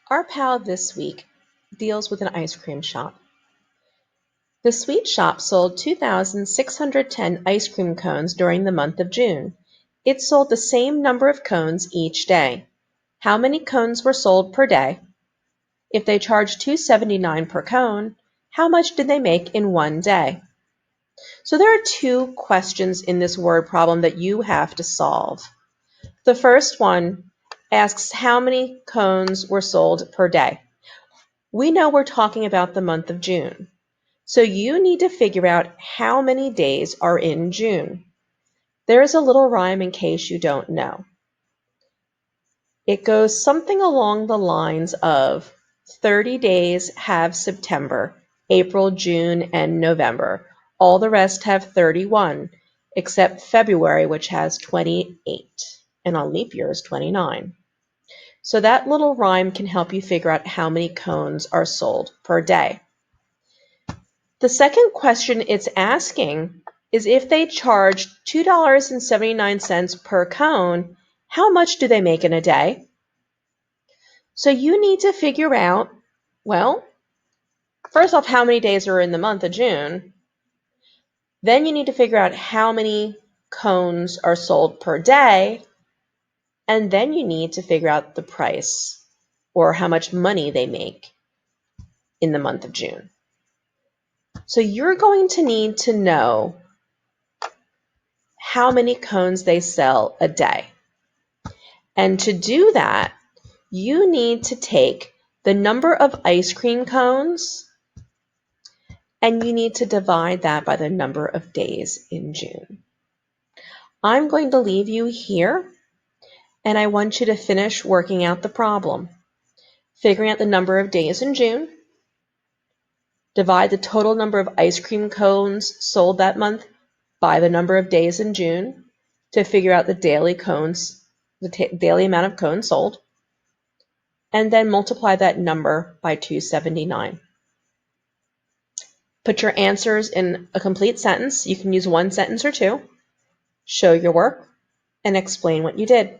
Our POW this week deals with an ice cream shop. The sweet shop sold 2,610 ice cream cones during the month of June. It sold the same number of cones each day. How many cones were sold per day? If they charged $2.79 per cone, how much did they make in one day? So there are two questions in this word problem that you have to solve. The first one asks how many cones were sold per day. We know we're talking about the month of June. So you need to figure out how many days are in June. There's a little rhyme in case you don't know. It goes something along the lines of 30 days have September, April, June, and November. All the rest have 31, except February, which has 28, and on leap years, 29. So that little rhyme can help you figure out how many cones are sold per day. The second question it's asking is if they charge $2.79 per cone, how much do they make in a day? So you need to figure out, well, first off, how many days are in the month of June. Then you need to figure out how many cones are sold per day. And then you need to figure out the price or how much money they make in the month of June. So you're going to need to know how many cones they sell a day. And to do that, you need to take the number of ice cream cones and you need to divide that by the number of days in June. I'm going to leave you here and I want you to finish working out the problem. Figuring out the number of days in June, divide the total number of ice cream cones sold that month by the number of days in June to figure out the daily amount of cones sold, and then multiply that number by 279. Put your answers in a complete sentence. You can use one sentence or two. Show your work and explain what you did.